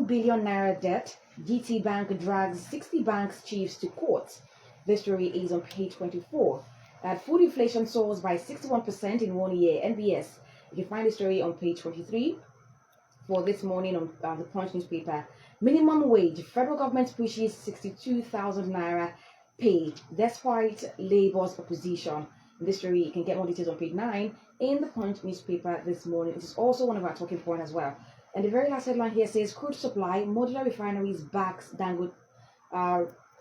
billion naira debt. GT Bank drags 60 banks chiefs to court. This story is on page 24. That food inflation soars by 61% in 1 year. NBS. You can find the story on page 23 for this morning on the Punch newspaper. Minimum wage. Federal government pushes 62,000 naira pay despite Labour's opposition. In this story, you can get more details on page 9 in the Punch newspaper this morning. It is also one of our talking points as well. And the very last headline here says crude supply, modular refineries backs Dangote.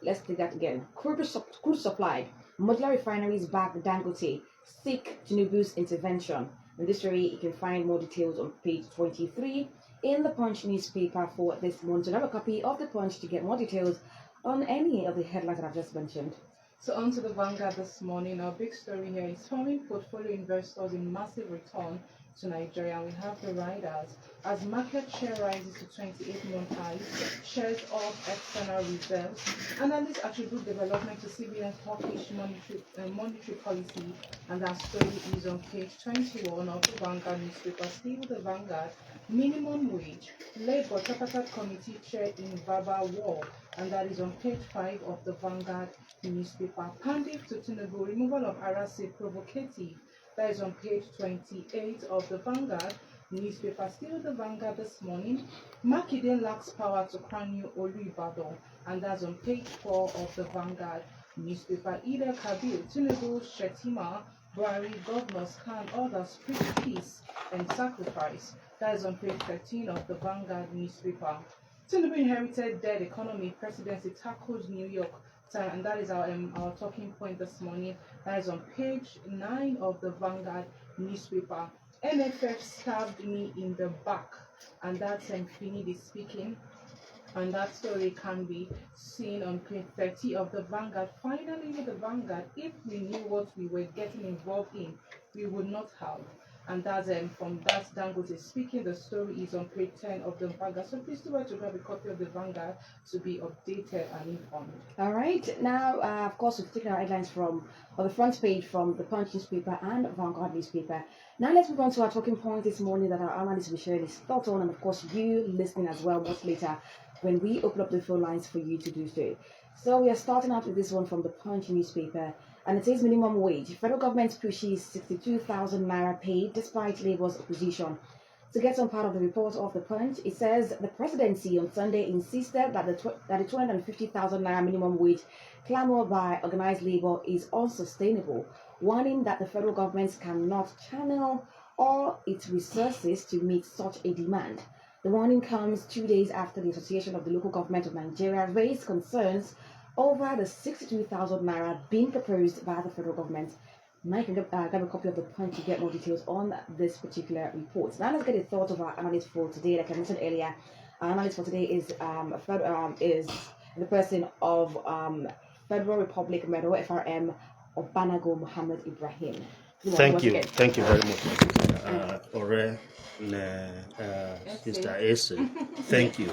Let's take that again. Crude supply, modular refineries back Dangote, seek Tinubu's intervention. In this story, you can find more details on page 23 in the Punch newspaper for this morning. So have a copy of the Punch to get more details on any of the headlines that I've just mentioned. So on to the Vanguard this morning. Our big story here is foreign portfolio investors in massive return to Nigeria. We have the riders. As market share rises to 28-month highs, shares of external reserves. Analysts attribute development to CBN's hawkish monetary policy, and that story is on page 21 of the Vanguard newspaper. Still the Vanguard. Minimum wage. Labour Tripartite Committee chair in verbal war, and that is on page 5 of the Vanguard newspaper. Pandif to Tinubu, removal of RSA provocative. That is on page 28 of the Vanguard newspaper. Still the Vanguard this morning. Makinde lacks power to crown new Olubadan, and that's on page 4 of the Vanguard newspaper. Ida Kabir, Tinubu, Shetima, Buhari, governors can others preach peace and sacrifice. That is on page 13 of the Vanguard newspaper. Tinubu inherited dead economy, presidency tackles New York time, and that is our talking point this morning. That is on page 9 of the Vanguard newspaper. NFF stabbed me in the back, and that's Finidi speaking. And that story can be seen on page 30 of the Vanguard. Finally, with the Vanguard, if we knew what we were getting involved in, we would not have. And that's from that Dangote speaking. The story is on page 10 of the Vanguard. So please do to grab a copy of the Vanguard to be updated and informed. All right. Now, of course, we've taken our headlines from the front page from the Punch newspaper and Vanguard newspaper. Now let's move on to our talking point this morning that our analyst will share his thoughts on, and of course you listening as well much later when we open up the phone lines for you to do so. So we are starting out with this one from the Punch newspaper, and it says minimum wage. Federal government pushes 62,000 naira paid despite Labour's opposition. To get some part of the report of the Punch, it says the presidency on Sunday insisted that the 250,000 naira minimum wage clamour by organised labour is unsustainable, warning that the federal government cannot channel all its resources to meet such a demand. The warning comes 2 days after the Association of the Local Government of Nigeria raised concerns over the 62,000 naira being proposed by the federal government. Now you can grab a copy of the Punch to get more details on this particular report. Now let's get a thought of our analyst for today. Like I mentioned earlier, our analyst for today is the person of Federal Republic Medal FRM Obanago Muhammad Ibrahim. Thank you very much, Mr. Ese. Thank you.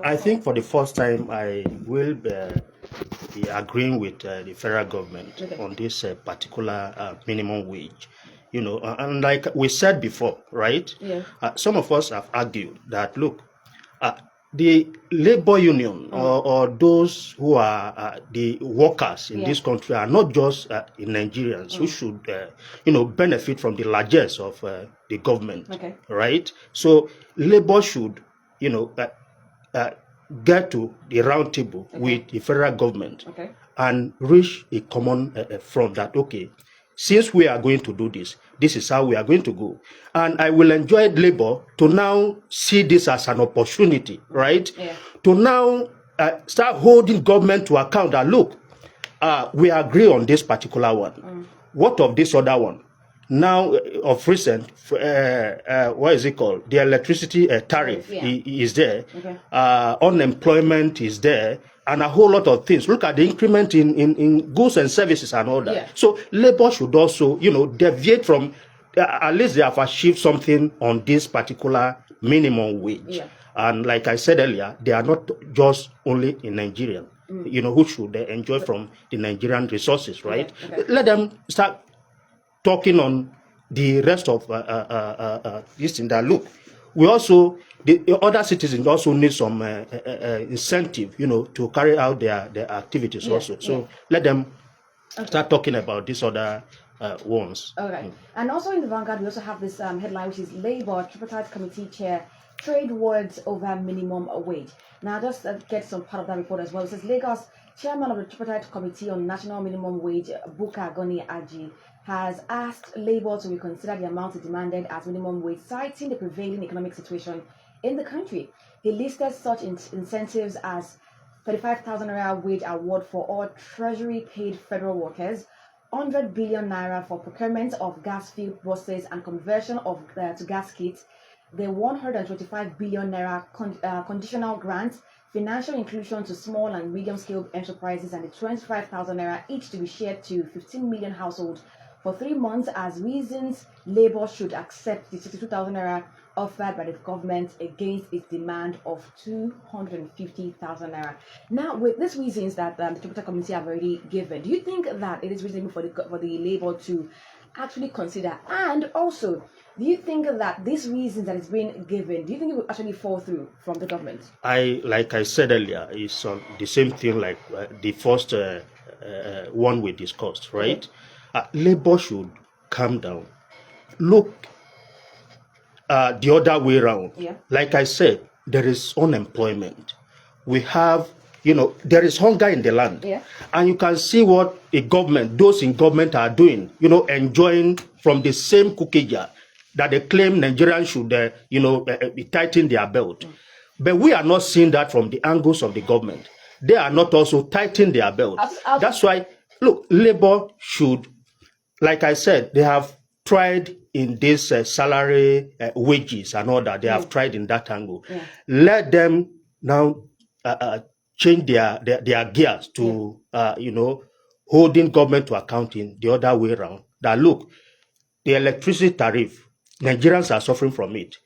I think for the first time I will be agreeing with the federal government on this particular minimum wage. You know, and like we said before, right? Yeah. Some of us have argued that, look, the labor union or those who are the workers in this country are not just Nigerians who should, benefit from the largesse of the government, right? So labor should, get to the round table with the federal government and reach a common front that, okay, since we are going to do this, this is how we are going to go. And I will enjoy labor to now see this as an opportunity, right? Yeah. To now start holding government to account that, look, we agree on this particular one. What of this other one? Now, of recent, what is it called? The electricity tariff is there. Unemployment is there. And a whole lot of things. Look at the increment in goods and services and all that. Yeah. So labor should also, deviate from, at least they have achieved something on this particular minimum wage. Yeah. And like I said earlier, they are not just only in Nigeria, who should enjoy from the Nigerian resources, right? Let them start talking on the rest of this thing that, look, we also, the other citizens also need some incentive, to carry out their activities also. So let them start talking about these other ones. Okay. And also in the Vanguard, we also have this headline, which is Labour Tripartite Committee Chair Trade Wars over minimum wage. Now, just get some part of that report as well. It says Lagos Chairman of the Tripartite Committee on National Minimum Wage, Buka Goni Aji, has asked Labour to reconsider the amount demanded as minimum wage, citing the prevailing economic situation in the country. He listed such incentives as 35,000 naira wage award for all treasury-paid federal workers, 100 billion naira for procurement of gas-filled buses and conversion of to gas kits, the 125 billion naira conditional grant, financial inclusion to small and medium-scale enterprises, and the 25,000 naira each to be shared to 15 million households for 3 months as reasons Labour should accept the 62,000 naira offered by the government against its demand of 250,000 naira. Now, with these reasons that the Tripartite Committee have already given, do you think that it is reasonable for the Labour to actually consider? And also, do you think that these reasons that is being given, do you think it will actually fall through from the government? Like I said earlier, it's the same thing like the first one we discussed, right? Okay. Labour should calm down. Look the other way around. Yeah. Like I said, there is unemployment. We have, there is hunger in the land. Yeah. And you can see what those in government are doing, enjoying from the same cookie jar that they claim Nigerians should, tighten their belt. Mm. But we are not seeing that from the angles of the government. They are not also tightening their belt. That's why, look, Labour should, like I said, they have tried in this salary wages and all that. They have tried in that angle. Yeah. Let them now change their gears to, holding government to account in the other way around. That look, the electricity tariff, Nigerians are suffering from it.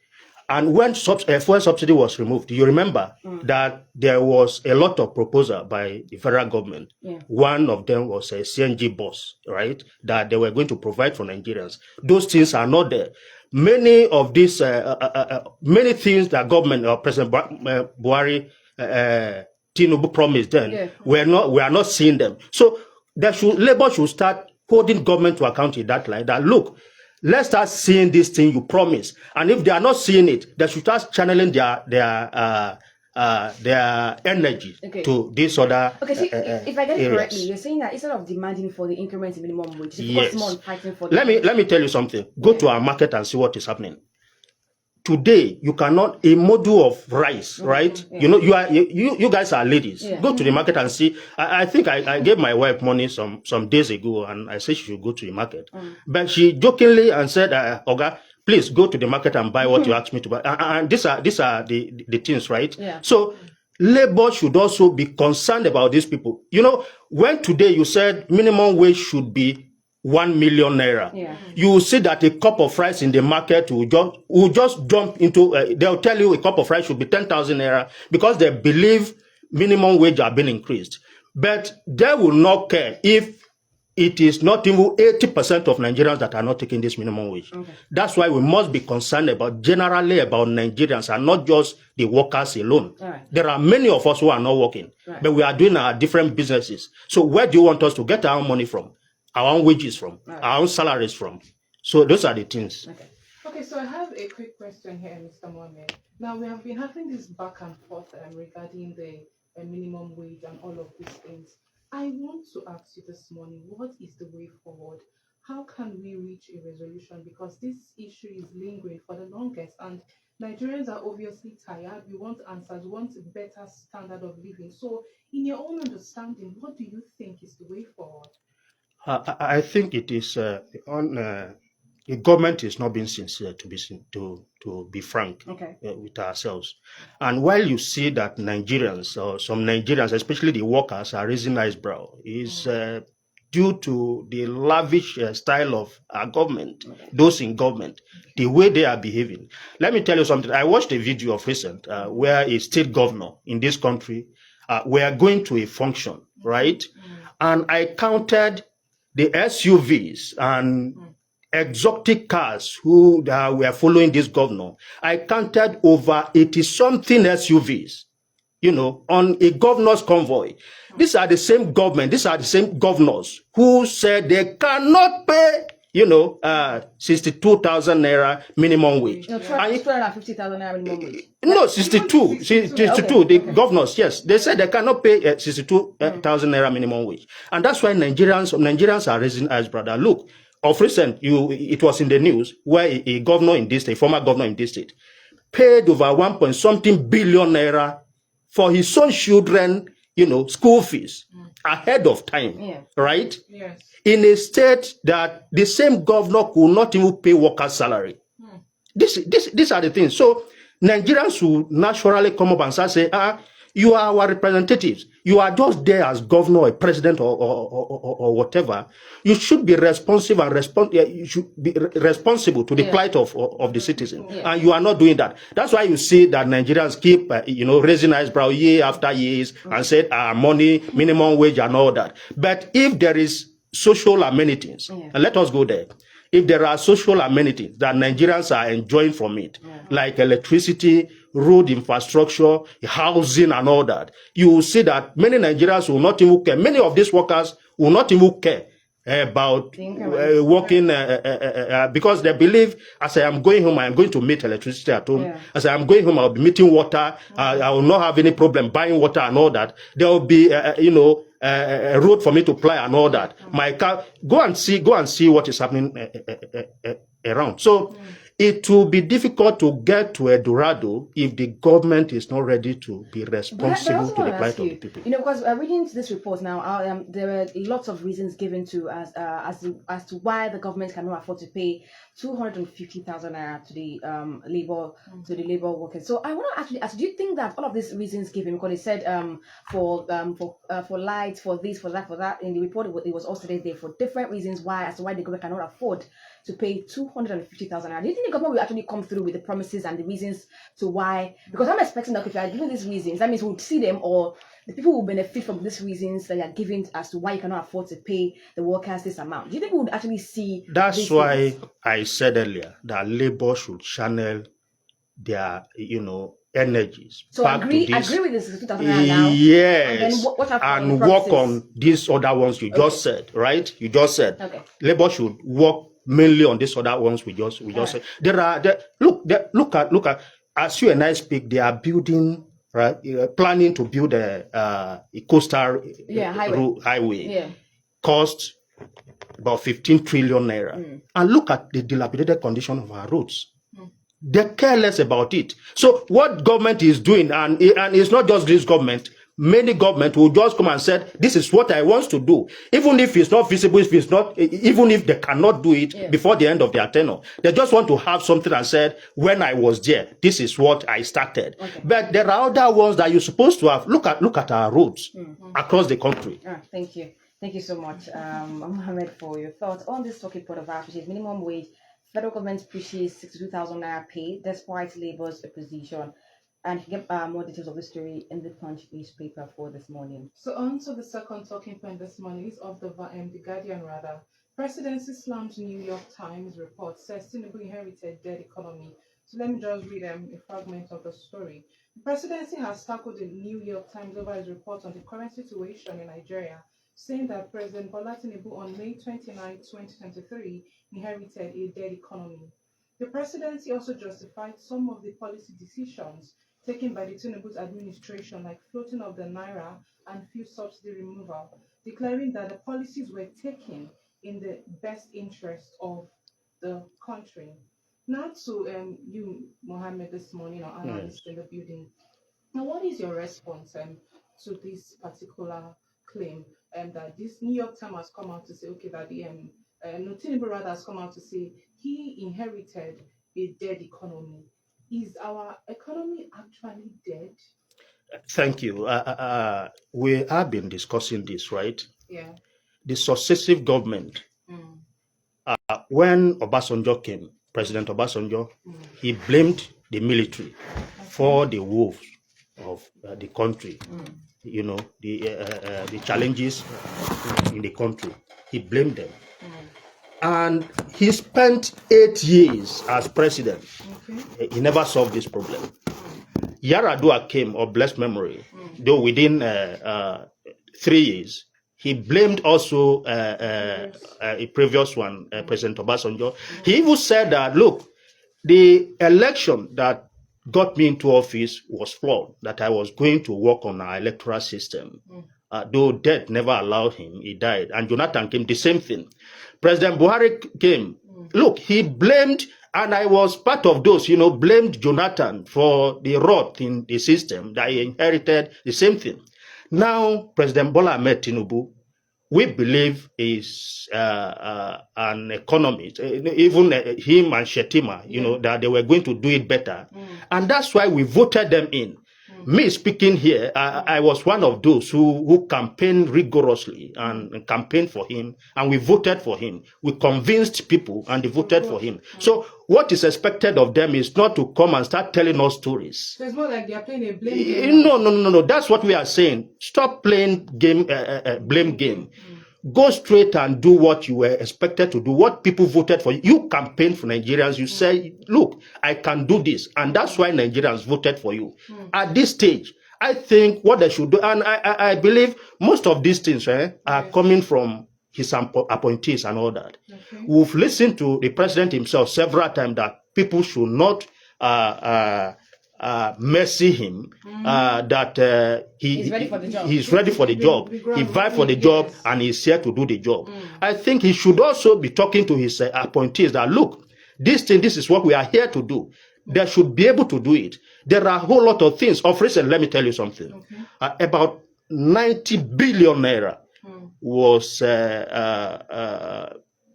And when fuel subsidy was removed, you remember that there was a lot of proposal by the federal government. Yeah. One of them was a CNG bus, right? That they were going to provide for Nigerians. Those things are not there. Many of these, many things that government or President Buhari, Tinubu promised then, we are not seeing them. So Labour should start holding government to account in that line. That look, let's start seeing this thing you promise. And if they are not seeing it, they should start channeling their energy to this other if I get it correctly, you're saying that instead of demanding for the increment in minimum wage, yes. more on fighting for let me tell you something. Go to our market and see what is happening. Today, you cannot, a module of rice, right? Yeah. You guys are ladies. Yeah. Go to the market and see. I think I gave my wife money some days ago, and I said she should go to the market. But she jokingly and said, Oga, please go to the market and buy what you asked me to buy. And these are the things, right? Yeah. So Labour should also be concerned about these people. When today you said minimum wage should be 1 million naira. Yeah. You will see that a cup of rice in the market will just jump into, they'll tell you a cup of rice should be 10,000 naira because they believe minimum wage are being increased. But they will not care if it is not even 80% of Nigerians that are not taking this minimum wage. Okay. That's why we must be concerned generally about Nigerians and not just the workers alone. Right. There are many of us who are not working, but we are doing our different businesses. So where do you want us to get our money from? Our own wages from, our own salaries from. So those are the things. Okay, so I have a quick question here, Mr. Mohammed. Now, we have been having this back and forth regarding the minimum wage and all of these things. I want to ask you this morning, what is the way forward? How can we reach a resolution? Because this issue is lingering for the longest, and Nigerians are obviously tired. We want answers, we want a better standard of living. So, in your own understanding, what do you think is the way forward? I think it is the government is not being sincere, to be frank with ourselves. And while you see that Nigerians, or some Nigerians, especially the workers, are raising eyebrow, is due to the lavish style of our government, those in government, the way they are behaving. Let me tell you something. I watched a video of recent where a state governor in this country were going to a function, right? And I counted the SUVs and exotic cars who were following this governor. I counted over 80-something SUVs, on a governor's convoy. These are the same governors who said they cannot pay, 62,000 naira minimum wage. No, 250,000 naira minimum wage. No, 62. 62. Okay. The governors, yes. They said they cannot pay 62,000 naira minimum wage. And that's why Nigerians are raising eyes, brother. Look, of recent, it was in the news where a governor in this state, former governor in this state, paid over 1 billion naira for his own children, school fees ahead of time, right? Yes. In a state that the same governor could not even pay workers' salary. These are the things. So Nigerians will naturally come up and say, you are our representatives. You are just there as governor or president or whatever. You should be responsive and you should be responsible to the plight of the citizen. And you are not doing that. That's why you see that Nigerians keep, raising eyebrow year after years and said, money, minimum wage and all that. But if there is social amenities, and let us go there. If there are social amenities that Nigerians are enjoying from it, like electricity, road infrastructure, housing and all that, you will see that many Nigerians will not even care. Many of these workers will not even care about working because they believe as I am going home, I am going to meet electricity at home. As I am going home, I'll be meeting water. I will not have any problem buying water and all that. There will be, a road for me to ply and all that. My car, go and see what is happening around. So it will be difficult to get to a Dorado if the government is not ready to be responsible to the plight of the people. Because reading this report now, there are lots of reasons given to as to why the government cannot afford to pay 250,000 naira to the labor workers. So I want to actually ask, do you think that all of these reasons given, because they said for lights, for this, for that, in the report it was also there for different reasons why the government cannot afford to pay 250,000 naira. Do you think the government will actually come through with the promises and the reasons to why? Because I'm expecting that if you are giving these reasons, that means we'll see them, or the people will benefit from these reasons that you are giving as to why you cannot afford to pay the workers this amount. Do you think we would actually see? That's why I said earlier that labor should channel their, energies. So back agree to this. Agree with this 2,000 naira now. Yes. And work on these other ones you just said, right? You just said. Okay. Labor should work mainly on these other ones we just said. Look at as you and I speak, they are building, right? Planning to build a coastal highway. Yeah. Cost about 15 trillion naira. And look at the dilapidated condition of our roads. They're careless about it. So what government is doing, and it's not just this government, many government will just come and say, this is what I want to do. Even if it's not feasible, even if they cannot do it before the end of their tenure. They just want to have something and said, when I was there, this is what I started. Okay. But there are other ones that you're supposed to have. Look at our roads across the country. Thank you. Thank you so much, Mohammed, for your thoughts on this talking point of ours, which is minimum wage. Federal government pushes 62,000 naira pay despite Labour's opposition. And you get more details of the story in the Punch newspaper for this morning. So on to the second talking point this morning is of the Guardian rather. Presidency slams New York Times report says Tinubu inherited dead economy. So let me just read a fragment of the story. The presidency has tackled the New York Times over his report on the current situation in Nigeria, saying that President Bola Tinubu on May 29, 2023 inherited a dead economy. The presidency also justified some of the policy decisions taken by the Tinubu's administration, like floating of the Naira and fuel subsidy removal, declaring that the policies were taken in the best interest of the country. Now to you, Mohammed, this morning, our analyst in the building. Now, what is your response to this particular claim that this New York Times has come out to say, okay, that the Tinubu rather has come out to say he inherited a dead economy. Is our economy actually dead? Thank you. We have been discussing this, right? Yeah. The successive government, when Obasanjo came, President Obasanjo, he blamed the military for the woes of the country. The challenges in the country. He blamed them. And he spent 8 years as president. Okay. He never solved this problem. Yaradua came, of blessed memory, though within 3 years. He blamed also a previous one, President Obasanjo. He even said that, look, the election that got me into office was flawed, that I was going to work on our electoral system. Though death never allowed him, he died. And Jonathan came, the same thing. President Buhari came. Look, he blamed, and I was part of those, blamed Jonathan for the rot in the system that he inherited, the same thing. Now, President Bola Ahmed Tinubu, we believe is an economist, even him and Shetima, that they were going to do it better. And that's why we voted them in. Me speaking here, I was one of those who campaigned rigorously and campaigned for him, and we voted for him. We convinced people and they voted for him. So what is expected of them is not to come and start telling us stories. So it's more like they are playing a blame game. No. That's what we are saying. Stop playing blame game. Go straight and do what you were expected to do, what people voted for. You campaigned for Nigerians. You say, look, I can do this. And that's why Nigerians voted for you. At this stage, I think what they should do, and I believe most of these things are coming from his appointees and all that. Okay. We've listened to the president himself several times that people should not mercy him, that he's ready for the job. He's ready for the job. He vied for the job, and he's here to do the job. I think he should also be talking to his appointees that, look, this is what we are here to do. They should be able to do it. There are a whole lot of things. Of recent, let me tell you something. Okay. About 90 billion naira was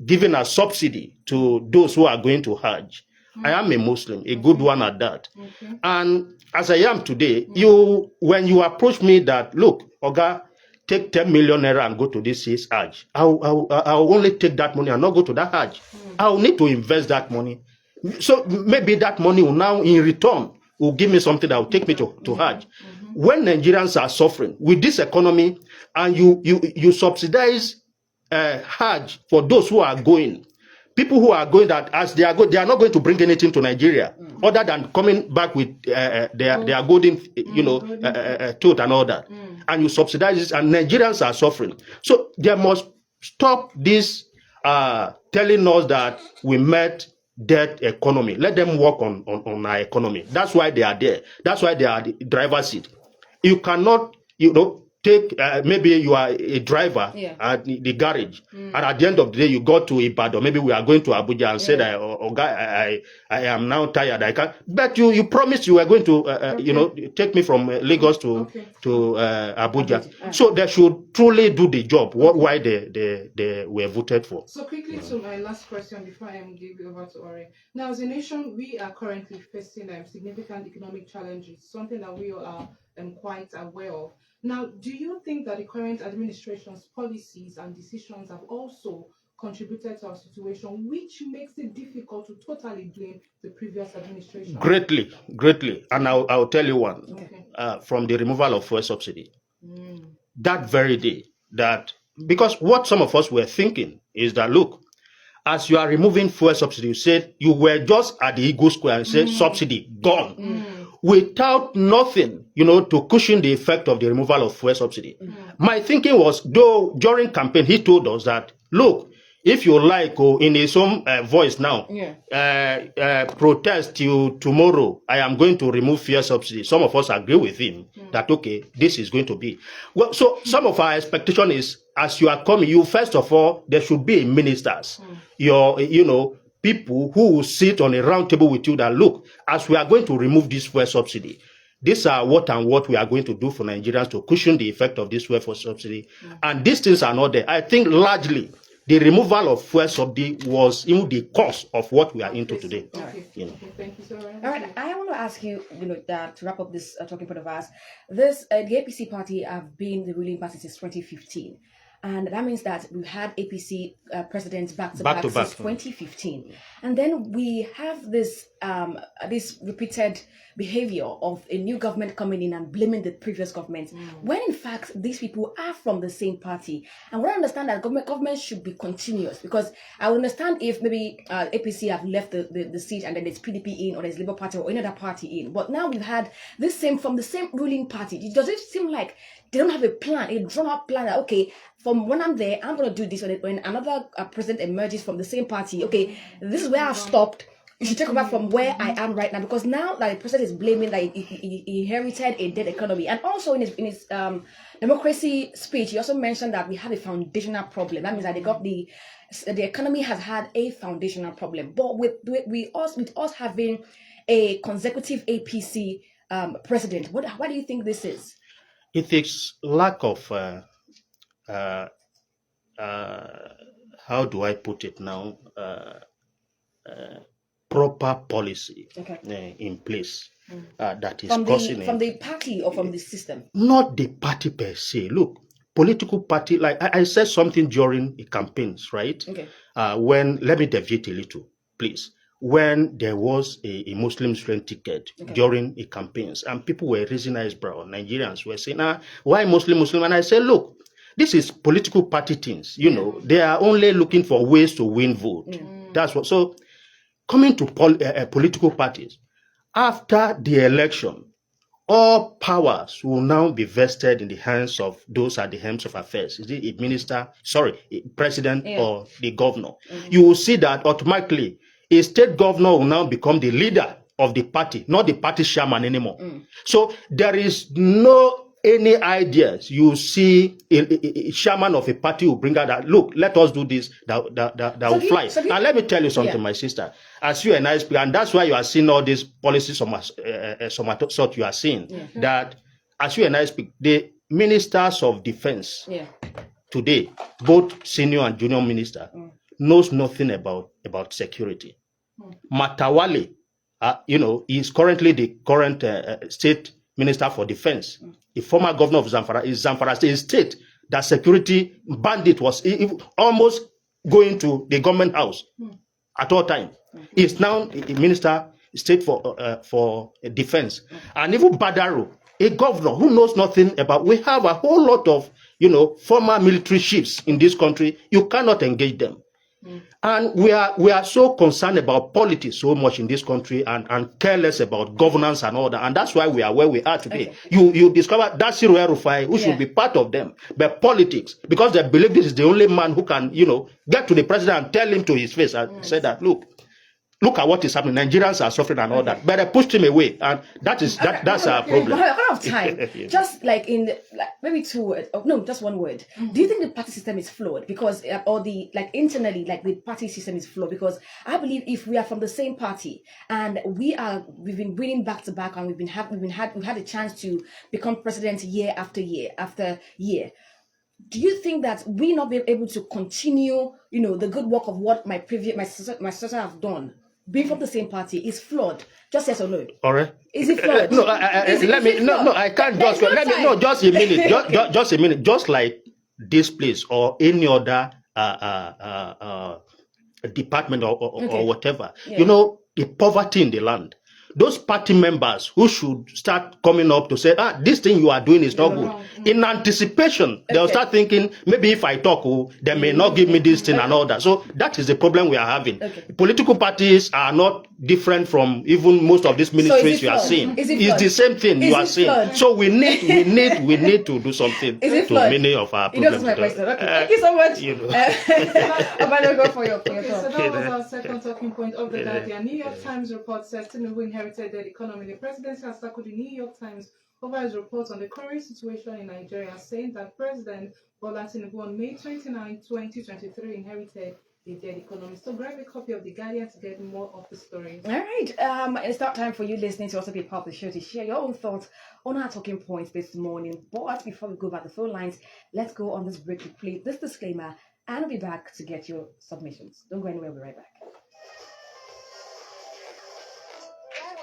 given as subsidy to those who are going to Hajj. I am a Muslim, a good one at that. Okay. And as I am today, when you approach me that, look, Oga, take 10 million naira and go to this year's Hajj, I'll only take that money and not go to that Hajj. I'll need to invest that money. So maybe that money will now, in return, will give me something that will take me to Hajj. When Nigerians are suffering with this economy, and you subsidize Hajj for those who are going, people who are going, that as they are going, they are not going to bring anything to Nigeria other than coming back with their golden, tooth and all that. And you subsidize this, and Nigerians are suffering. So they must stop this telling us that we met debt economy. Let them work on our economy. That's why they are there. That's why they are the driver's seat. You cannot, take, maybe you are a driver at the garage, and at the end of the day, you go to Ibadan. Maybe we are going to Abuja and say that, I am now tired. I can't. But you promised you were going to, take me from Lagos to Abuja. So they should truly do the job. Why they were voted for. So quickly to my last question before I give it over to Ore. Now, as a nation, we are currently facing significant economic challenges, something that we all are quite aware of. Now, do you think that the current administration's policies and decisions have also contributed to our situation, which makes it difficult to totally blame the previous administration? Greatly. And I'll tell you one. Okay. From the removal of fuel subsidy. That very day, because what some of us were thinking is that, look, as you are removing fuel subsidy, you said you were just at the Eagle Square and said subsidy gone. Without nothing, to cushion the effect of the removal of fuel subsidy. My thinking was, though during campaign, he told us that, look, if you like, in his own voice now, protest till tomorrow, I am going to remove fuel subsidy. Some of us agree with him that, okay, this is going to be. Well, so some of our expectation is, as you are coming, first of all, there should be ministers, people who will sit on a round table with you that, look, as we are going to remove this fuel subsidy, these are what we are going to do for Nigerians to cushion the effect of this fuel subsidy. And these things are not there. I think largely the removal of fuel subsidy was the cause of what we are into today. Okay. Thank you so much. All right, I want to ask you, that to wrap up this talking point of ours, the APC party have been the ruling party since 2015. and that means that we've had APC presidents back to Back back to back. since 2015, and then we have this this repeated behavior of a new government coming in and blaming the previous government, when in fact these people are from the same party. And what I understand that government should be continuous, because I would understand if maybe APC have left the seat and then there's PDP in, or there's Labour Party or any other party in, but now we've had this same from the same ruling party. Does it seem like they don't have a plan, a drawn up plan that, okay, from when I'm there, I'm going to do this. When another president emerges from the same party, okay, this is where I've stopped. You should take over from where I am right now, because now that the president is blaming that he inherited a dead economy. And also in his democracy speech, he also mentioned that we have a foundational problem. That means that the economy has had a foundational problem. But with us having a consecutive APC president, why do you think this is? It is lack of how do I put it now? Proper policy in place that is causing from the party or from the system. Not the party per se. Look, political party, like I said something during the campaigns, right? Okay. When, let me deviate a little, please. When there was a Muslim strength ticket during the campaigns, and people were raising eyebrow, Nigerians were saying, why Muslim? And I said, look, this is political party things. You know, they are only looking for ways to win vote. That's what. So, coming to political parties, after the election, all powers will now be vested in the hands of those at the helms of affairs. Is it a president or the governor? You will see that automatically a state governor will now become the leader of the party, not the party chairman anymore. So there is no any ideas. You see a chairman of a party will bring out that, look, let us do this, that will fly. Now let me tell you something, my sister. As you and I speak, and that's why you are seeing all these policies some sort you are seeing, that as you and I speak, the ministers of defense today, both senior and junior minister, knows nothing about security. Matawale, is currently the current state minister for defense. The former governor of Zamfara state that security bandit was almost going to the government house at all time. He's now the minister state for defense. And even Badaro, a governor who knows nothing about. We have a whole lot of former military chiefs in this country. You cannot engage them. And we are so concerned about politics so much in this country and careless about governance and all that. And that's why we are where we are today. You discover that Cyril Rufai, who should be part of them, but politics, because they believe this is the only man who can, get to the president and tell him to his face and say that, look at what is happening. Nigerians are suffering and all that. But they pushed him away, and that's our problem. But I don't have time. Just like maybe 2 words. No, just 1 word. Do you think the party system is flawed? Because or the internally, the party system is flawed? Because I believe if we are from the same party and we've been winning back to back, and we've had a chance to become president year after year after year. Do you think that we not be able to continue, the good work of what my sister have done? Being from the same party is flawed. Just yes or no. All right. Is it flawed? No, I can't just go. Just a minute. Just a minute. Just like this place or any other department or whatever. The poverty in the land. Those party members who should start coming up to say, this thing you are doing is not good. In anticipation, they'll start thinking, maybe if I talk, they may not give me this thing and all that. So that is the problem we are having. Political parties are not different from even most of these ministries you are seeing. It's the same thing you are saying. So we need to do something to many of our problems. My question. Okay. Thank you so much. Go for your so that was our second talking point of the Guardian. New York Times report says Tinubu inherited the economy. The presidency has tackled the New York Times over his report on the current situation in Nigeria, saying that President Bola Tinubu on May 29, 2023 inherited the dead economy. So grab a copy of The Guardian to get more of the story. All right. It's not time for you listening to also be part of the show to share your own thoughts on our talking points this morning. But before we go back to the phone lines, let's go on this break to play this disclaimer, and we'll be back to get your submissions. Don't go anywhere. We'll be right back.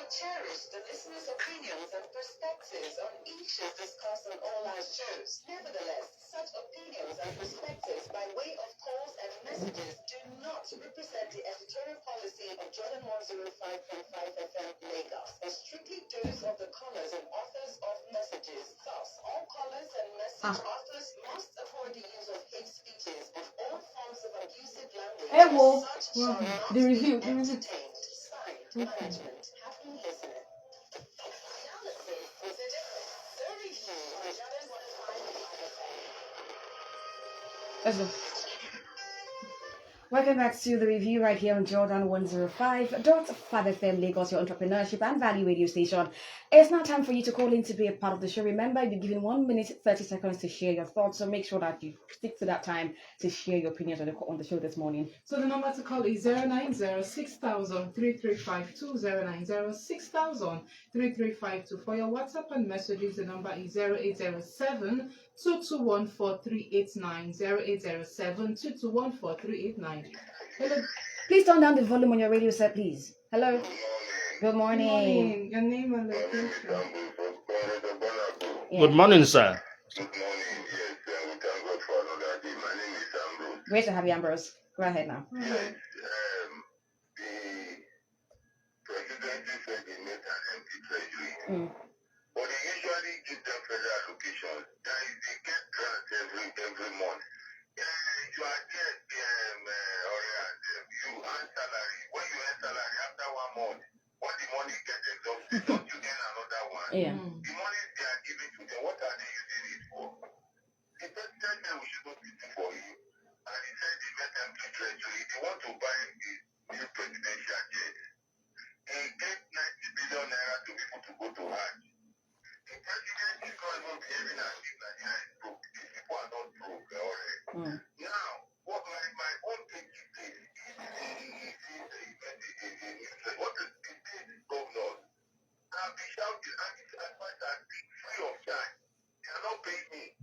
Cherish the listeners' opinions and perspectives on issues discussed on all our shows. Nevertheless, such opinions and perspectives messages do not represent the editorial policy of Jordan 105.5 FM Lagos, but strictly those of the callers and authors of messages. Thus, all callers and message authors must avoid the use of hate speeches of all forms of abusive language. Hey, well, Such shall not the review, be the review. entertained. Signed, management. Happy listening. Now listen to the review on Jordan 105.5 FM. Let's go. Welcome back to the review right here on Jordan 105.5 FM Lagos, your entrepreneurship and value radio station. It's now time for you to call in to be a part of the show. Remember, you're given 1 minute 30 seconds to share your thoughts, so make sure that you stick to that time to share your opinions on the show this morning. So the number to call is 090-6000-3352, 090-6000-3352. For your WhatsApp and messages, the number is 0807-2214-389, 0807-2214-389. Hello. Please turn down the volume on your radio set, please. Hello. Good morning. Your name and location. Yeah. Good morning, sir. Good morning. Yes, we thank God for another day. My name is Ambrose. Great to have you, Ambrose. Go ahead now. All Yes, right. the presidency said they made an empty treasury, Mm. but they usually give them federal allocations. That is, they get grants every month. You are there, you earn salary. When you earn salary after 1 month, when the money gets exhausted, don't you get another one? Yeah. The money they are giving to them, what are they using it for? The president said we should not be for you. And he said they met empty treasury. They want to buy the new presidential jet. They gave 90 billion naira to people to go to Hajj. The president is not even behaving as if Nigeria is broke. These people are not broke, already. Mm. Now, what my own thing is this. What is the state governors? I'll be shouting, and it's advice and be free of charge. They are not paying me.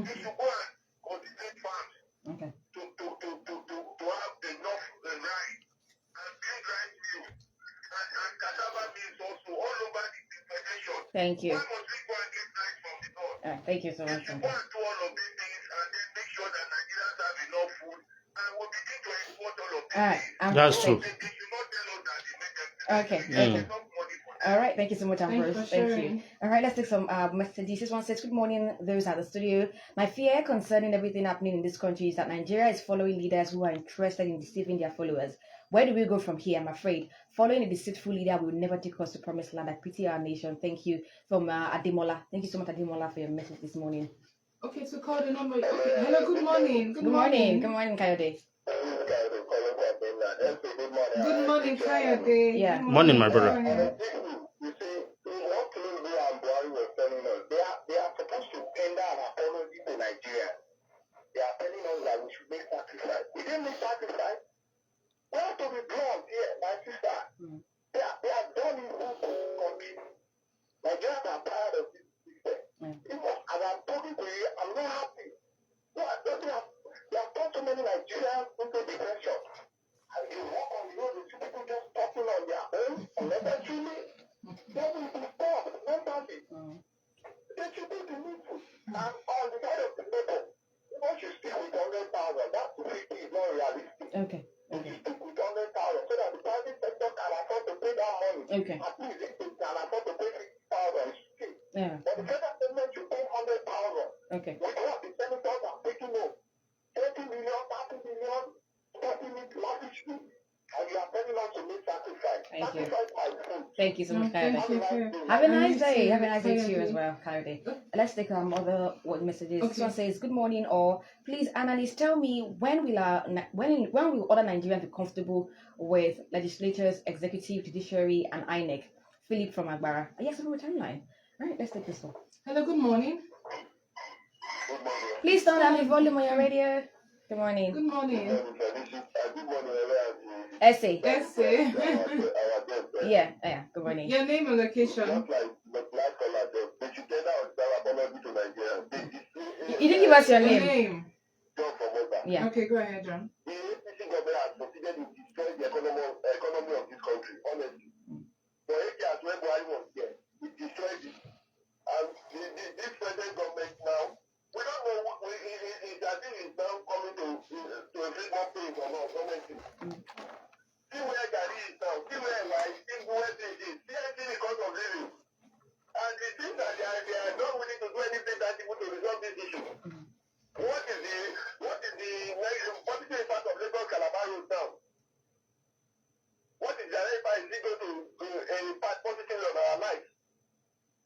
They should go and cultivate farms Okay. to have enough rice and bring rice mills and cassava mills also all over the federation. Thank you. Why must we go and get rice from the north? Thank you so They much. should go and do all of these things and then make sure that Nigerians have enough food and we'll begin to export all of these All right. things. That's So true. they should not tell us that they make them. Okay, They get okay. enough money for All right. Thank you so much, Thank you Ambrose. for Thank you. sharing. All right. Let's take some messages. This one says, "Good morning, those at the studio. My fear concerning everything happening in this country is that Nigeria is following leaders who are interested in deceiving their followers. Where do we go from here? I'm afraid following a deceitful leader will never take us to promised land. I pity our nation." Thank you from Ademola. Thank you so much, Ademola, for your message this morning. Okay, so call the number. Okay. Hello, good morning. Good morning. Good morning, Kayode. Good morning, Kayode. Yeah. Good Morning, my brother. Go ahead. You see, what Tinubu and Buhari were telling us, they are supposed to tender an apology to Nigeria. They are telling us that we should make sacrifice. We didn't make sacrifice. We have to be blunt here, my sister. Mm. They are done in this country. Nigerians are tired of this system. Mm. As I'm talking to you, I'm not happy. They have turned so many Nigerians into depression. And you walk on the road, you see people just talking on their own, unnecessarily. They will be stopped, mentally. Mm. They should be the needful. And on the side of the people, once you stick with 100,000, that 250 is not realistic. Okay. You Okay. stick with 100,000 so that the private sector can afford to pay that money. Okay. At least if they can afford to pay 50,000, it's cheap. Yeah. But the federal government should pay 100,000. Okay. With what the senators are taking home, 20 million, 30 million, 40 million, lavishly, and you are telling us to make sacrifice. Thank you. Sacrifice my food. Thank you so much, Thank Kayode. you, Kayode. Have a And nice you day. too, Have a nice day to you Kayode. as well, Kayode. Let's take other messages. This Okay. one says, "Good morning, or please, analysts, tell me when will other Nigerians be comfortable with legislatures, executive, judiciary, and INEC?" Philip from Agbara. Yes, I'm on timeline. All right, let's take this one. Hello, good morning. Good morning. Please turn down the volume on your radio. Good morning. Good morning. Good morning, Essay. Essay. our guest. Yeah. Good morning. Your name and location. Just like the black color, they should tell us their apology to Nigeria. You didn't give us your Your name. name. John from Oda. Yeah. Okay, go ahead, John. The APC government has proceeded to destroy the economy of this country, honestly. For 8 years when Buhari was here, we destroyed it. And this present government now, we don't know what is as if it's now coming to a free more pay from this issue. What is the positive impact of Lagos Calabar Road now? What is the impact is it going to impact positively on our lives?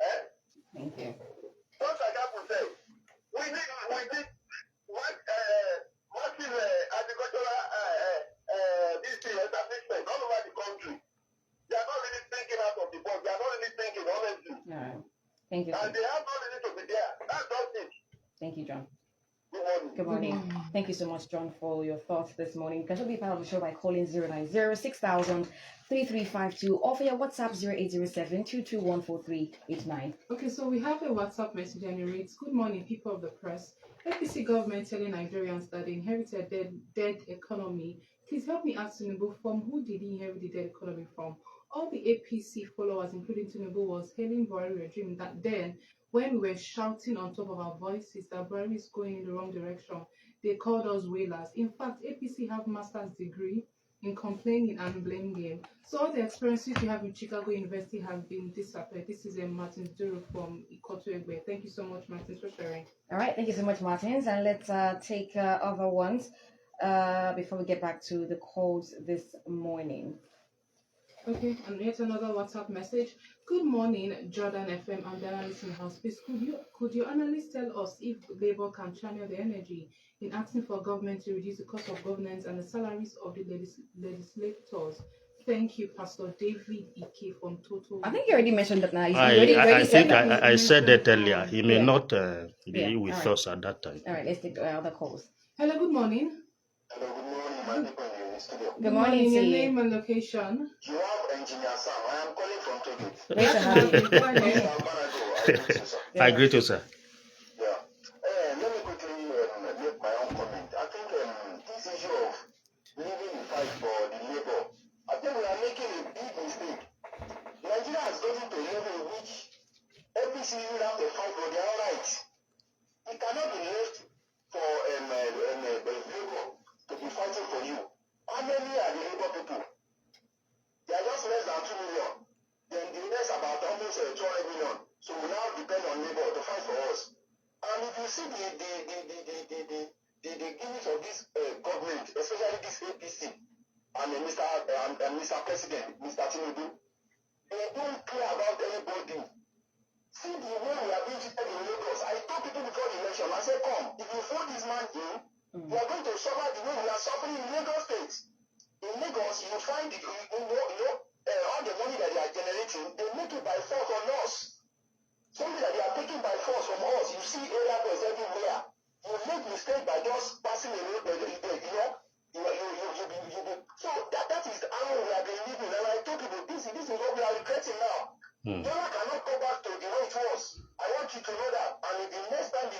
Eh? Thank you. Just like Apple said, we need massive agricultural establishment all over the country. They are not really thinking out of the box. They are not really thinking honestly. All right. Thank you. And they have no reason to be there. That's just it. Thank you, John. Good morning. Good morning. Thank you so much, John, for your thoughts this morning. You can also be part of the show by calling 090-6000-3352 or via WhatsApp 0807-221-4389. Okay, so we have a WhatsApp message and it reads, "Good morning, people of the press. APC government telling Nigerians that they inherited a dead economy. Please help me ask Tinubu, from who did he inherit the dead economy from? All the APC followers, including Tinubu, was hailing Buhari regime that then, when we were shouting on top of our voices that Buhari is going in the wrong direction, they called us whalers. In fact, APC have master's degree in complaining and blame game. So all the experiences you have in Chicago University have been disappeared." This is a Martin Duro from Ikoto Egbe. Thank you so much, Martin, for sharing. All right. Thank you so much, Martins. And let's take other ones before we get back to the calls this morning. Okay, and yet another WhatsApp message. "Good morning, Jordan FM and the analyst in house. Please, could your analyst tell us if Labour can channel the energy in asking for government to reduce the cost of governance and the salaries of the legislators? Thank you, Pastor David Ike from Total." I think you already mentioned that now. You I already think said that. I said that earlier. He may Yeah. not be Yeah, with all right. us at that time. All right, let's take other calls. Hello, good morning. Hello, good morning, my people in the studio. Good morning Your to you. name and location. You have Engineer Sam. I am calling from Togo. Great to have you. Go ahead. I greet you, sir. Yeah. Let me quickly make my own comment. I think this issue of leaving the fight for the labor, I think we are making a big mistake. Nigeria has gotten to a level in which APC will have to fight for their own rights. It cannot be left for labor to be fighting for you. How many are the labor people? They are just less than 2 million. Then the rest about almost 12 million. So we now depend on labor to fight for us. And if you see the gimmicks of this government, especially this APC and Mr. President, Mr. Tinubu, they don't care about anybody. See the way we are being treated in Lagos. I told people before the election, I said, come, if you vote this man in, we are going to suffer the way we are suffering in Lagos State. In Lagos, you find all the money that they are generating, they make it by force on us. Something that they are taking by force from us. You see area boys everywhere. You make mistake by just passing a road, So that is how we have been living. And I told people, this is what we are regretting now. Dollar cannot go back to the way it was. I want you to know that. And if the next time the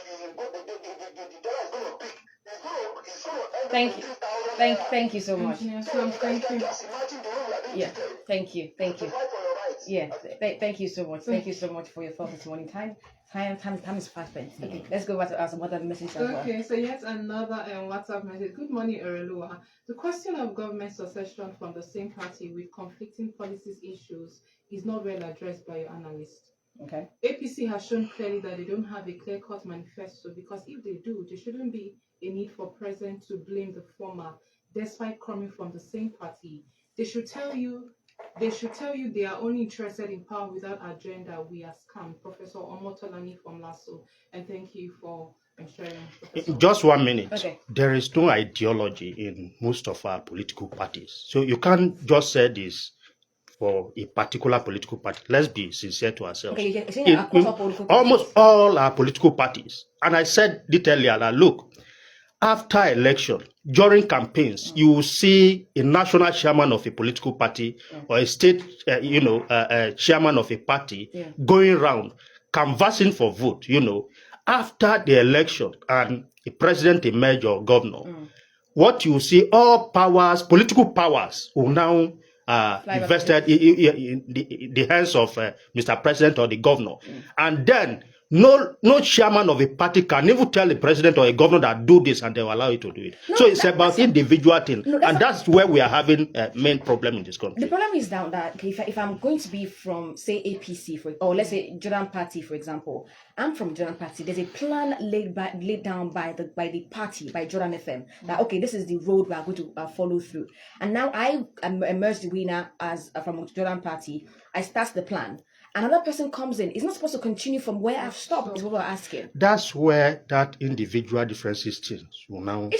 dollar is going to peak, it's going to end Thank up you. with 3,000 Thank you so much. Engineer So Sam, you thank can you. just imagine the way we are being Yeah. treated. Thank you. To fight for your rights. Yeah. Thank you so much. Thank you so much for your thoughts this morning. Time is fast spent. Okay, let's go back to some other messages as well. Okay, so yet another WhatsApp message. "Good morning, Erelua. The question of government succession from the same party with conflicting policies issues is not well addressed by your analyst. Okay. APC has shown clearly that they don't have a clear-cut manifesto, because if they do, there shouldn't be a need for president to blame the former, despite coming from the same party. They should tell you they are only interested in power without agenda. We are scammed." Professor Omotolani from Lasso. And thank you for sharing, Professor. Just 1 minute. Okay. There is no ideology in most of our political parties. So you can't just say this for a particular political party. Let's be sincere to ourselves. Okay, you're saying across all political Almost parties. all our political parties. And I said it earlier that look, after election, during campaigns, you will see a national chairman of a political party or a state, chairman of a party going around canvassing for vote. After the election and a president emerge or governor, what you see, all powers, political powers, will now invested in the hands of Mr. President or the governor. And then no chairman of a party can even tell a president or a governor that do this and they will allow you to do it. No, So it's about individual thing. No, And that's where we are having a main problem in this the country. problem is now that okay, if I'm going to be from say APC or let's say Jordan Party for example, I'm from Jordan Party. There's a plan laid down by the party by Jordan FM that okay, this is the road we are going to follow through. And now I emerge the winner as from Jordan Party. I start the plan. Another person comes in. It's not supposed to continue from where I've stopped. Is what we're asking. That's where that individual differences things will now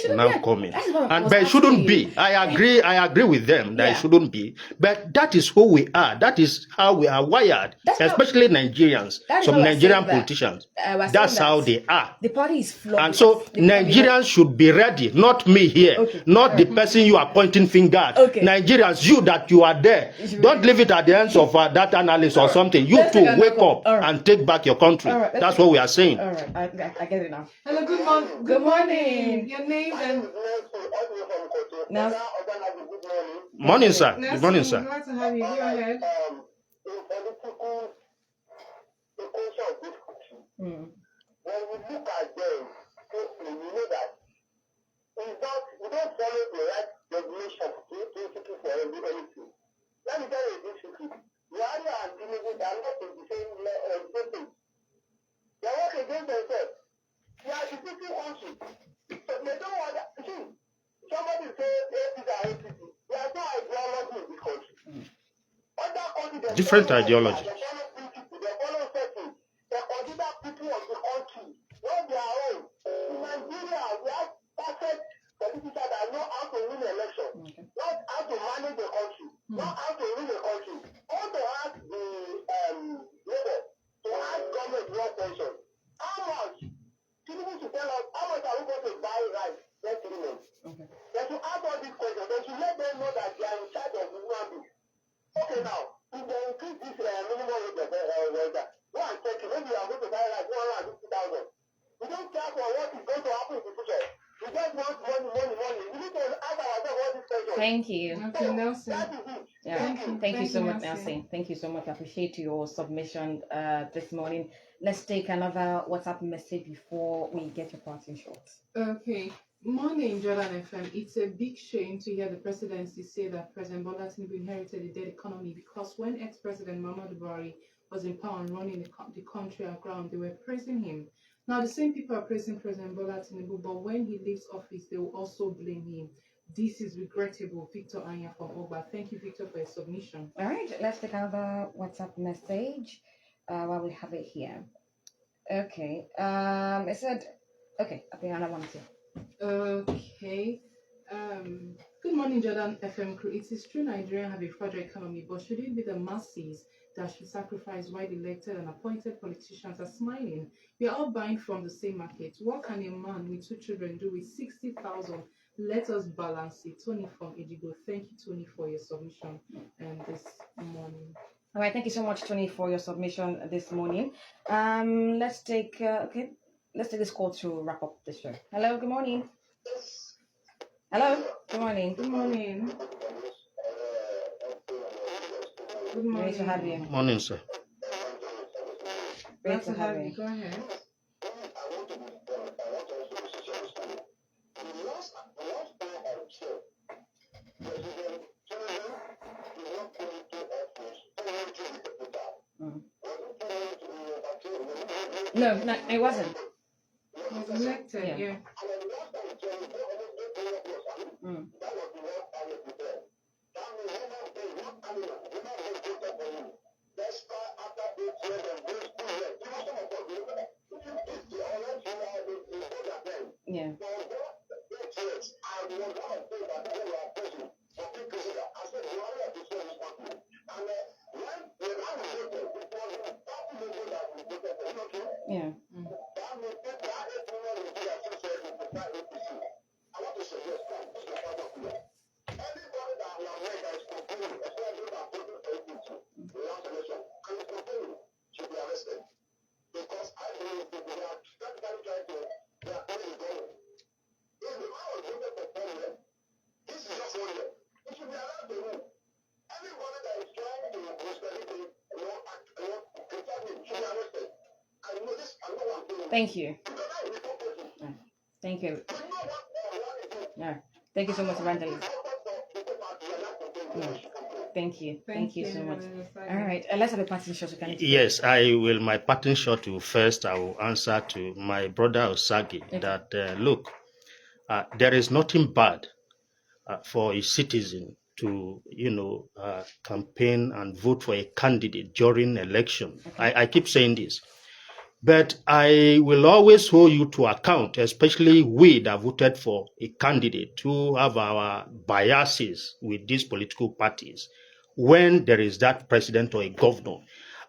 come in. But it shouldn't be. I agree with them that it shouldn't be. But that is who we are. That is how we are wired. Especially Nigerians. Some Nigerian politicians. That's how they are. The party is flawed. And so Nigerians should be ready. Not me here. Not the person you are pointing finger at. Nigerians, you are there. Don't leave it at the ends of that analysis or something. You too, wake up and take back your country. That's what we are saying. All right, I get it now. Hello, good morning. Good morning. Your name and Morning, sir. Good morning, sir. Glad to have you. Go ahead. When we look at them, we know that we don't follow the right regulation to for anything. Let me tell you this secret. Buhari and Tinubu, they are not in the same thing. They work against themselves. They are defeating country. So they don't want that. See, somebody say APC are APC. They are no ideology in this country. Other countries, Different ideology. They follow principle. They follow settings. They consider people of the country. When they are own. In Nigeria, we have perfect politicians that know how to win election. Not how to manage the country. Not how to win the country. How to ask the labor to ask government one question. How much? Tinubu should tell us how much are we going to buy rice next 3 months. They should ask all these questions. They should let them know that they are in charge of the human being. Okay, now, if they increase this minimum wage of worker, go and check it. Maybe you are going to buy like 150,000. We don't care for what is going to happen in the future. We just want money. We need to ask ourselves all these questions. Thank you. Okay, Nelson. That is it. Yeah. Thank you so much, Nelson. Nelson. Thank you so much. I appreciate your submission this morning. Let's take another WhatsApp message before we get your parting short. Okay. Morning, Jordan FM. It's a big shame to hear the presidency say that President Bola Tinubu inherited a dead economy because when ex-president Muhammadu Buhari was in power and running the country aground, they were praising him. Now, the same people are praising President Bola Tinubu, but when he leaves office, they will also blame him. This is regrettable. Victor Anya from Ogba. Thank you, Victor, for your submission. All right, let's take another WhatsApp message while we have it here. Okay. It said, okay, I think another one too. Okay. Good morning, Jordan FM crew. It is true Nigeria have a fragile economy, but should it be the masses that should sacrifice while elected and appointed politicians are smiling? We are all buying from the same market. What can a man with 2 children do with 60,000? Let us balance it. Tony from Ejigo. Thank you, Tony, for your submission this morning. All right, thank you so much, Tony, for your submission this morning. Let's take this call to wrap up the show. Hello, good morning. Hello, good morning. Good morning. Good morning. Great to have you. Morning, sir. Great to have you. Go ahead. No, it wasn't. He was elected, yeah. Yeah. Yeah. Thank you. Thank you. Yeah. Thank you so much, Evangelist. Yeah. Thank you. Thank you so much. All right. Let's have a parting shot. Yes, I will. My parting shot to first, I will answer to my brother Osagi that look, there is nothing bad for a citizen to, campaign and vote for a candidate during election. Okay. I keep saying this. But I will always hold you to account, especially we that voted for a candidate who have our biases with these political parties. When there is that president or a governor,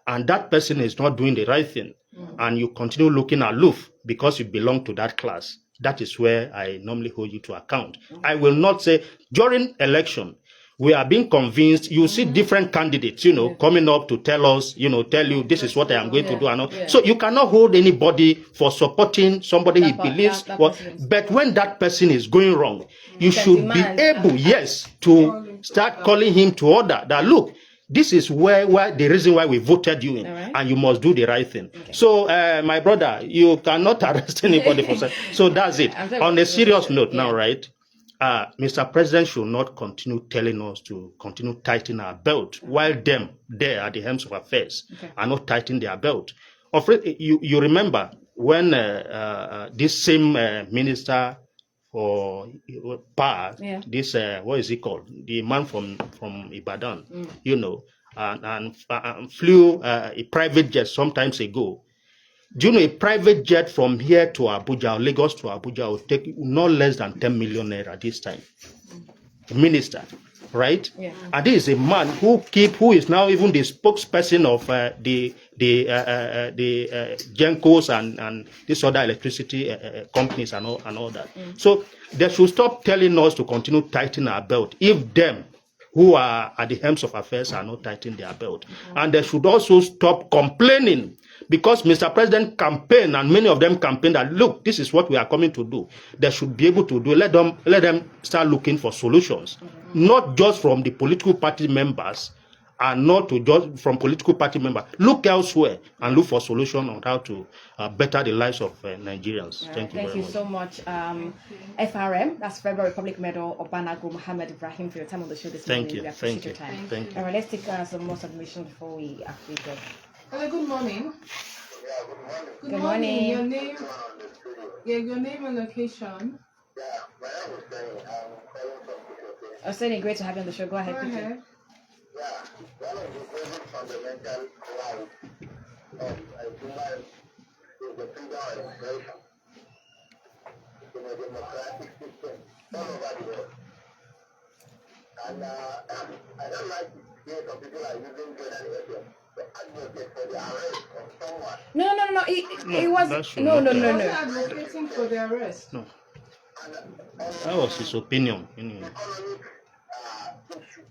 and that person is not doing the right thing, and you continue looking aloof because you belong to that class, that is where I normally hold you to account. I will not say during election, we are being convinced. You see different candidates, coming up to tell us, tell you this is what I am going to do. And all. So you cannot hold anybody for supporting somebody he believes. But when that person is going wrong, you should be able, yes, to start calling him to order that, look, this is where the reason why we voted you in, and you must do the right thing. Okay. So, my brother, you cannot arrest anybody for that. So that's it. On a serious note now, right? Mr. President should not continue telling us to continue tightening our belt while them there at the helms of affairs are not tightening their belt. You remember when this same minister for power, this what is he called? The man from Ibadan, and flew a private jet sometimes ago. Do you know a private jet from here to Abuja, or Lagos to Abuja, will take no less than 10 million naira this time? A minister, right? Yeah. And this is a man who is now even the spokesperson of the Gencos and these other electricity companies and all that. So they should stop telling us to continue tightening our belt if them who are at the helms of affairs are not tightening their belt. And they should also stop complaining because Mr. President campaigned and many of them campaigned that, look, this is what we are coming to do. They should be able to do. Let them start looking for solutions, not just from the political party members and not to just from political party members. Look elsewhere and look for solutions on how to better the lives of Nigerians. Thank you very much. Thank you so much. FRM, that's Federal Republic Medal of Banago Mohammed Ibrahim, for your time on the show this morning. Thank you. We appreciate your time. Thank you. All right, let's take some more submissions before we actually go. Hello, good morning. Good morning. Your name? Yeah, your name and location. My name is Benny. I'm calling from Kushoti. Sunny, great to have you on the show. Go ahead. Go ahead. One of the basic fundamental rights of a human is the freedom of expression in a democratic system all over the world. And I don't like to hear some people are using journalism to advocate for the arrest of someone. No. It was no. He wasn't advocating for the arrest. No. That was his opinion. Anyway. Economic issue.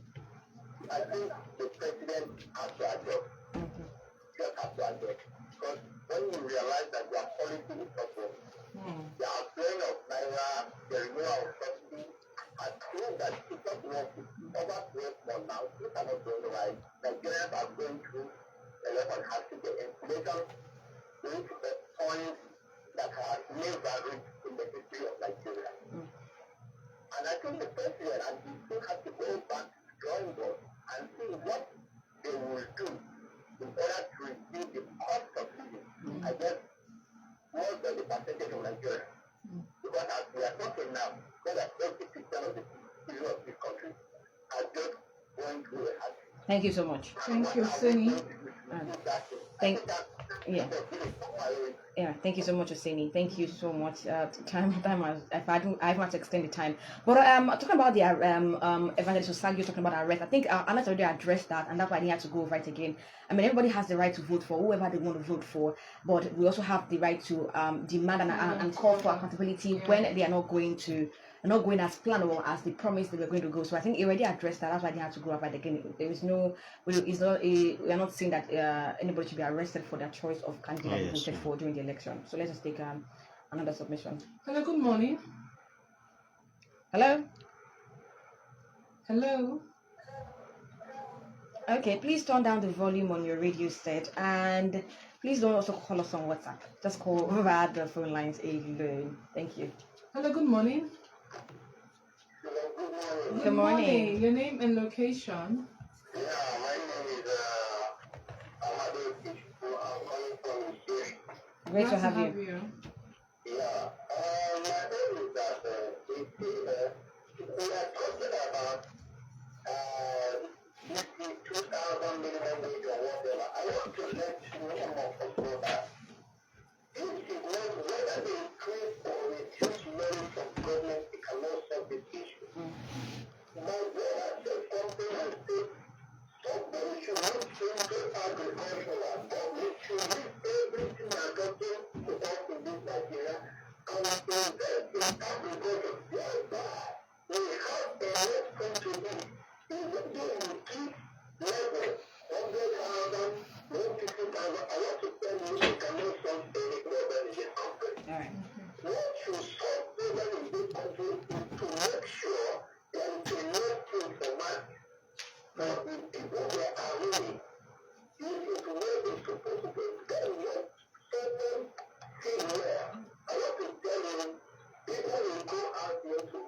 I think the president has to adjust. Just has to adjust. Because when you realize that your policy is suffering, the outflowing of Naira, the removal of subsidy, has proved that it's not working. Over 12 months now, things are not going right. Nigerians are going through a lot of hardship. The inflation reached a point that has never reached in the history of Nigeria. And I think the president and the still have to go back to the drawing board and see what they will do in order to reduce the cost of living. I guess more than the percentage of Nigeria. Because as we are talking now, more than 80% of the people of this country are just going through a hardship. Thank you so much. Thank you, Sunny. Thank you so much, Oseni. Thank you so much. Time. I have to extend the time. But talking about the Evangelist Osagi, talking about arrest. I think Anna already addressed that, and that's why I didn't have to go over it again. I mean, everybody has the right to vote for whoever they want to vote for, but we also have the right to demand and call for accountability when they are not going as planned or as they promised they were going to go. So I think he already addressed that. That's why I didn't have to go over it again. There is no, we are not saying that anybody should be arrested for their choice of candidate they voted for during the election. So let's just take another submission. Hello, good morning. Hello? Hello? Okay, please turn down the volume on your radio set and Please don't also call us on WhatsApp. Just call via the phone lines alone. Thank you. Hello, good morning. Good morning. Your name and location. Yeah, my name is Amadou Kishiku. I'm calling from Missouri. Great to Glad have you. Yeah. My name is that we are talking about 2,000 minimum wage or whatever. I want to let you know also that this is not whether they increase or reduce money from government, it cannot solve this issue. My brother said something and said somebody should look into agricultural. Government should leave everything they are getting to us in this Nigeria and invest in agriculture. Thereby, we have a lot country need. Even though we keep level 100,000, 150,000, I want to tell you we cannot solve any problem in this country. All right. What should solve problem in this country is to make sure there is enough food for man. For the people that are really, this is where they supposed to get enough certain thing where I want to tell you, people will go out here to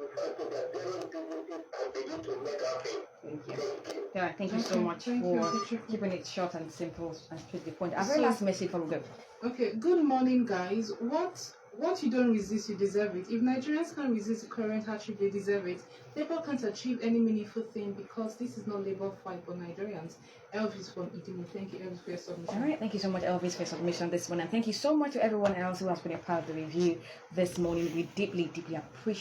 refer to their daily businesses and begin to make a thing. Thank you. Thank you. Yeah, thank you so Okay, much thank you, for Kichiku. keeping it short and simple and straight to the point. A very So- last message for them. Okay, good morning, guys. What you don't resist, you deserve it. If Nigerians can't resist the current hardship, they deserve it. Labour can't achieve any meaningful thing because this is not Labour fight for Nigerians. Elvis from Idimo. Thank you, Elvis, for your submission. All right, thank you so much, Elvis, for your submission this morning. And thank you so much to everyone else who has been a part of the review this morning. We deeply, deeply appreciate